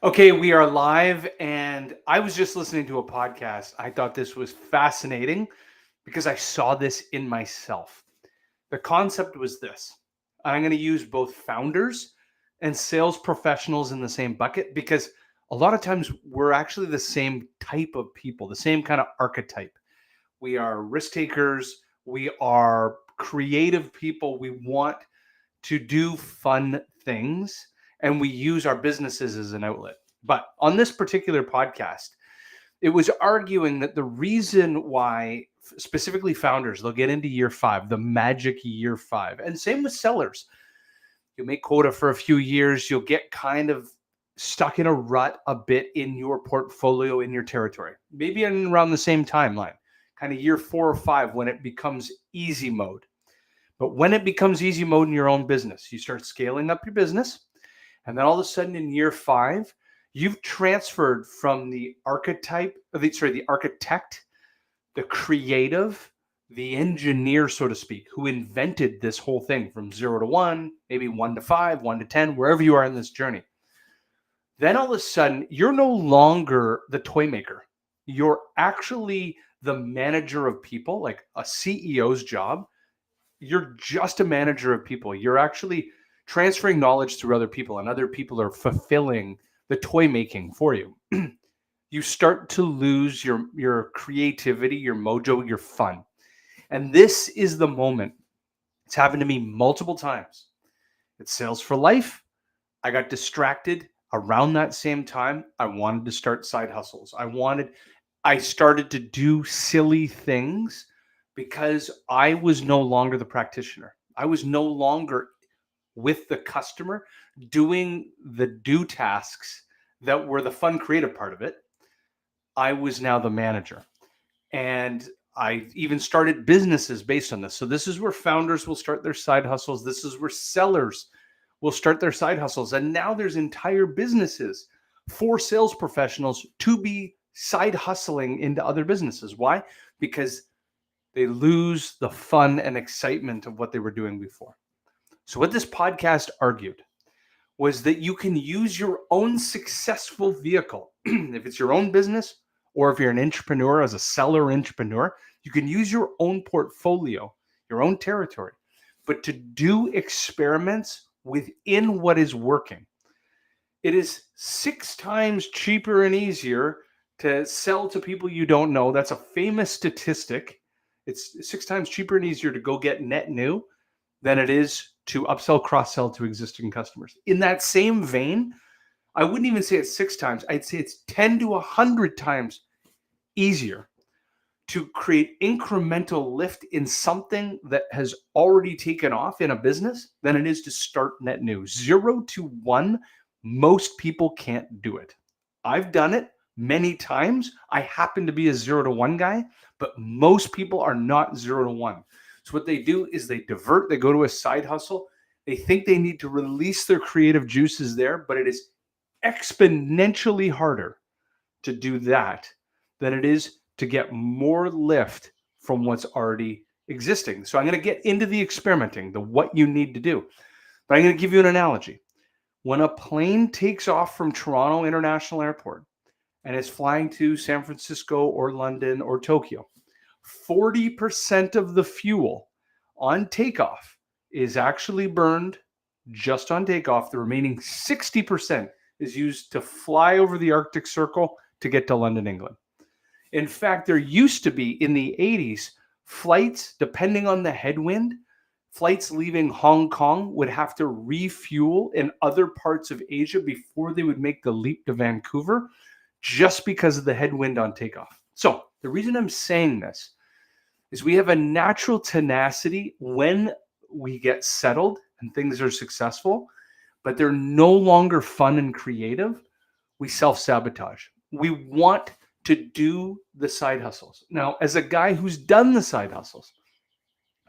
Okay, we are live, and I was just listening to a podcast. I thought this was fascinating because I saw this in myself. The concept was this. I'm going to use both founders and sales professionals in the same bucket because a lot of times we're actually the same type of people, the same kind of archetype. We are risk takers, we are creative people, we want to do fun things, and we use our businesses as an outlet. But on this particular podcast, it was arguing that the reason why specifically founders, they'll get into year five, the magic year five, and same with sellers. You make quota for a few years, you'll get kind of stuck in a rut a bit in your portfolio, in your territory, maybe in around the same timeline, kind of year 4 or 5, when it becomes easy mode. But when it becomes easy mode in your own business, you start scaling up your business. And then all of a sudden in year 5, you've transferred from the the architect, the creative, the engineer, so to speak, who invented this whole thing from 0 to 1, maybe 1 to 5, 1 to 10, wherever you are in this journey. Then all of a sudden, you're no longer the toy maker. You're actually the manager of people, like a CEO's job. You're just a manager of people. You're actually transferring knowledge through other people, and other people are fulfilling the toy making for you. You start to lose your creativity, your mojo, your fun. And this is the moment. It's happened to me multiple times. It's sales for life. I got distracted around that same time. I wanted to start side hustles. I started to do silly things because I was no longer the practitioner. I was no longer with the customer doing the do tasks that were the fun creative part of it. I was now the manager. And I even started businesses based on this. So this is where founders will start their side hustles. This is where sellers will start their side hustles. And now there's entire businesses for sales professionals to be side hustling into other businesses. Why? Because they lose the fun and excitement of what they were doing before. So what this podcast argued was that you can use your own successful vehicle. If it's your own business, or if you're an entrepreneur, as a seller entrepreneur, you can use your own portfolio, your own territory, but to do experiments within what is working. It is 6 times cheaper and easier to sell to people you don't know. That's a famous statistic. It's 6 times cheaper and easier to go get net new than it is to upsell, cross-sell to existing customers. In that same vein, I wouldn't even say it's 6 times. I'd say it's 10 to 100 times easier to create incremental lift in something that has already taken off in a business than it is to start net new. 0 to 1, most people can't do it. I've done it many times. I happen to be a 0 to 1 guy, but most people are not 0 to 1. So what they do is they divert, they go to a side hustle. They think they need to release their creative juices there, but it is exponentially harder to do that than it is to get more lift from what's already existing. So I'm going to get into the experimenting, the what you need to do. But I'm going to give you an analogy. When a plane takes off from Toronto International Airport and is flying to San Francisco or London or Tokyo, 40% of the fuel on takeoff is actually burned just on takeoff. The remaining 60% is used to fly over the Arctic Circle to get to London, England. In fact, there used to be in the 80s flights, depending on the headwind, flights leaving Hong Kong would have to refuel in other parts of Asia before they would make the leap to Vancouver, just because of the headwind on takeoff. So the reason I'm saying this is we have a natural tenacity when we get settled and things are successful, but they're no longer fun and creative. We self-sabotage. We want to do the side hustles. Now, as a guy who's done the side hustles,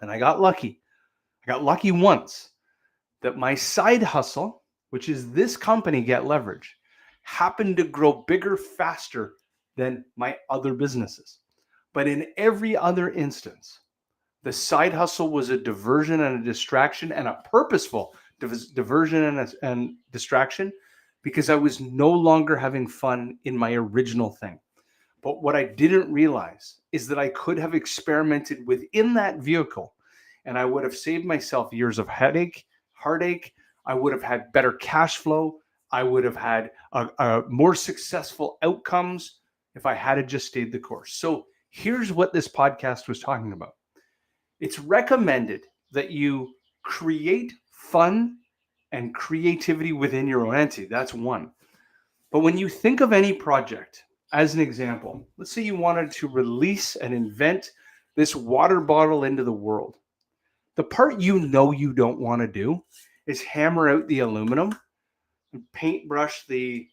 and I got lucky once that my side hustle, which is this company, Get Leverage, happened to grow bigger faster than my other businesses. But in every other instance, the side hustle was a diversion and a distraction, and a purposeful diversion and distraction because I was no longer having fun in my original thing. But what I didn't realize is that I could have experimented within that vehicle and I would have saved myself years of heartache. I would have had better cash flow. I would have had a more successful outcomes if I had just stayed the course. So here's what this podcast was talking about. It's recommended that you create fun and creativity within your own entity. That's one. But when you think of any project, as an example, let's say you wanted to release and invent this water bottle into the world. The part you know you don't want to do is hammer out the aluminum and paintbrush the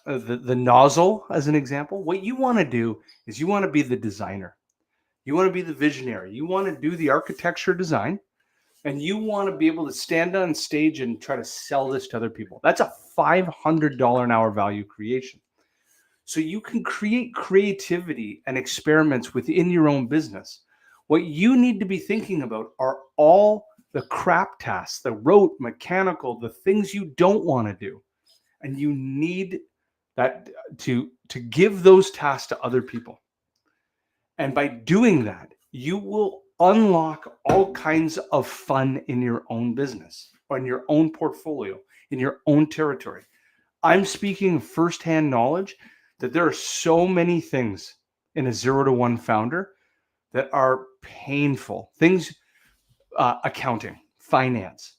nozzle, as an example. What you want to do is you want to be the designer. You want to be the visionary. You want to do the architecture design, and you want to be able to stand on stage and try to sell this to other people. That's a $500 an hour value creation. So you can create creativity and experiments within your own business. What you need to be thinking about are all the crap tasks, the rote, mechanical, the things you don't want to do. And you need that to give those tasks to other people. And by doing that, you will unlock all kinds of fun in your own business, or in your own portfolio, in your own territory. I'm speaking firsthand knowledge that there are so many things in a 0 to 1 founder that are painful things. Accounting, finance,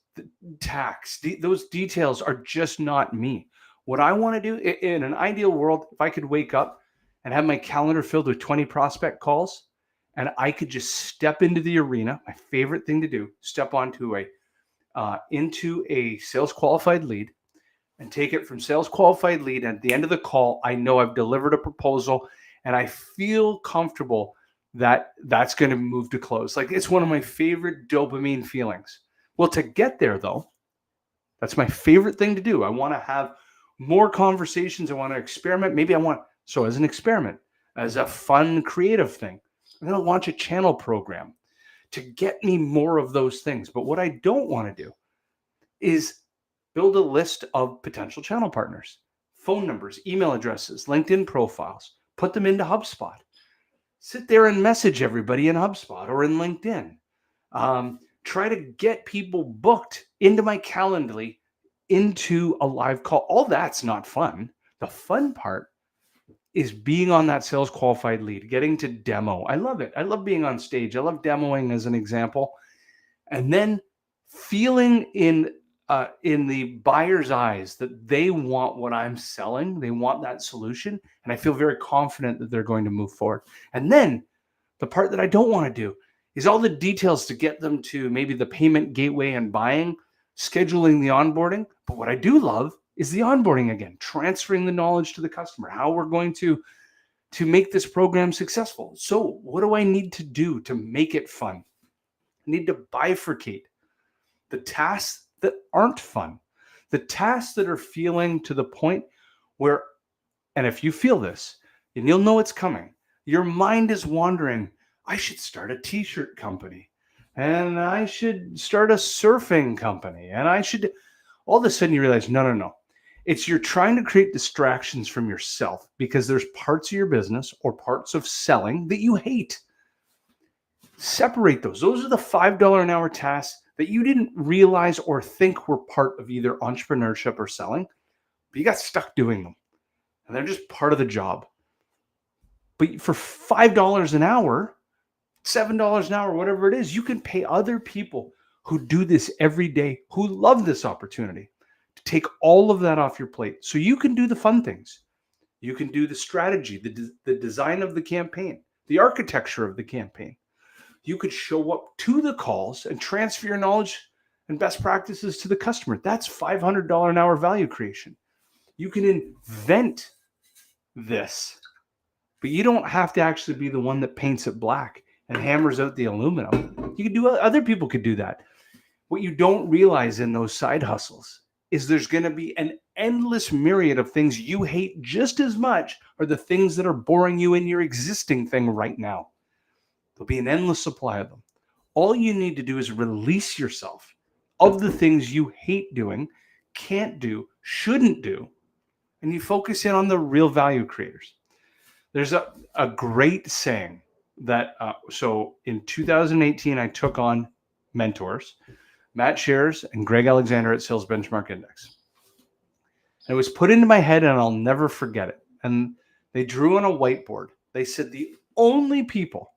tax, those details are just not me. What I want to do in an ideal world, if I could wake up and have my calendar filled with 20 prospect calls, and I could just step into the arena, my favorite thing to do, step onto into a sales qualified lead and take it from sales qualified lead. And at the end of the call, I know I've delivered a proposal and I feel comfortable that that's going to move to close. Like, it's one of my favorite dopamine feelings. Well, to get there though, that's my favorite thing to do. I want to have more conversations. I want to experiment. So as an experiment, as a fun, creative thing, I'm going to launch a channel program to get me more of those things. But what I don't want to do is build a list of potential channel partners, phone numbers, email addresses, LinkedIn profiles, put them into HubSpot. Sit there and message everybody in HubSpot or in LinkedIn. Try to get people booked into my Calendly, into a live call. All that's not fun. The fun part is being on that sales qualified lead, getting to demo. I love it. I love being on stage. I love demoing, as an example. And then feeling in the buyer's eyes that they want what I'm selling. They want that solution. And I feel very confident that they're going to move forward. And then the part that I don't want to do is all the details to get them to maybe the payment gateway and buying, scheduling the onboarding. But what I do love is the onboarding again, transferring the knowledge to the customer, how we're going to make this program successful. So what do I need to do to make it fun? I need to bifurcate the tasks that aren't fun, the tasks that are feeling to the point where, and if you feel this, and you'll know it's coming, your mind is wandering, I should start a t-shirt company, and I should start a surfing company, and I should, all of a sudden you realize, no. It's you're trying to create distractions from yourself because there's parts of your business or parts of selling that you hate. Separate those. Those are the $5 an hour tasks that you didn't realize or think were part of either entrepreneurship or selling, but you got stuck doing them. And they're just part of the job. But for $5 an hour, $7 an hour, whatever it is, you can pay other people who do this every day, who love this opportunity, to take all of that off your plate. So you can do the fun things. You can do the strategy, the design of the campaign, the architecture of the campaign. You could show up to the calls and transfer your knowledge and best practices to the customer. That's $500 an hour value creation. You can invent this, but you don't have to actually be the one that paints it black and hammers out the aluminum. You could do, other people could do that. What you don't realize in those side hustles is there's going to be an endless myriad of things you hate just as much, or the things that are boring you in your existing thing right now. There'll be an endless supply of them. All you need to do is release yourself of the things you hate doing, can't do, shouldn't do, and you focus in on the real value creators. There's a great saying that, so in 2018, I took on mentors, Matt Shears and Greg Alexander at Sales Benchmark Index. And it was put into my head and I'll never forget it. And they drew on a whiteboard. They said the only people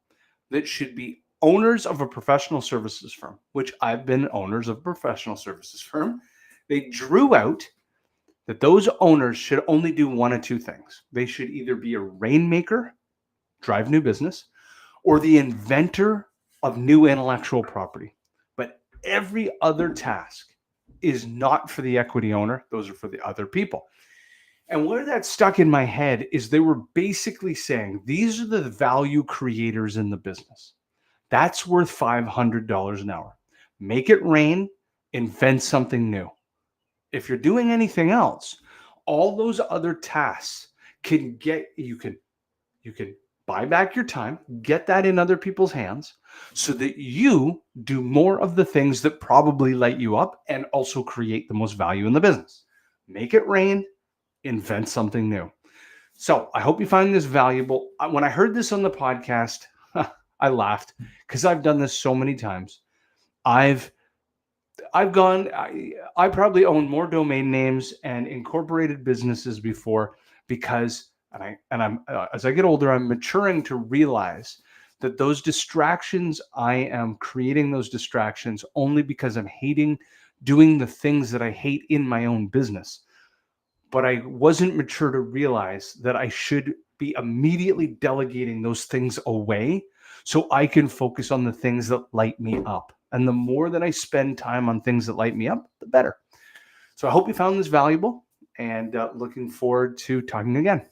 that should be owners of a professional services firm, which I've been owners of a professional services firm, they drew out that those owners should only do one of two things. They should either be a rainmaker, drive new business, or the inventor of new intellectual property. But every other task is not for the equity owner. Those are for the other people. And where that stuck in my head is they were basically saying, these are the value creators in the business. That's worth $500 an hour. Make it rain, invent something new. If you're doing anything else, all those other tasks can get, you can buy back your time, get that in other people's hands so that you do more of the things that probably light you up and also create the most value in the business. Make it rain, invent something new. So I hope you find this valuable. When I heard this on the podcast, I laughed because I've done this so many times. I probably own more domain names and incorporated businesses before because, as I get older, I'm maturing to realize that those distractions, I am creating those distractions only because I'm hating doing the things that I hate in my own business. But I wasn't mature to realize that I should be immediately delegating those things away so I can focus on the things that light me up. And the more that I spend time on things that light me up, the better. So I hope you found this valuable and looking forward to talking again.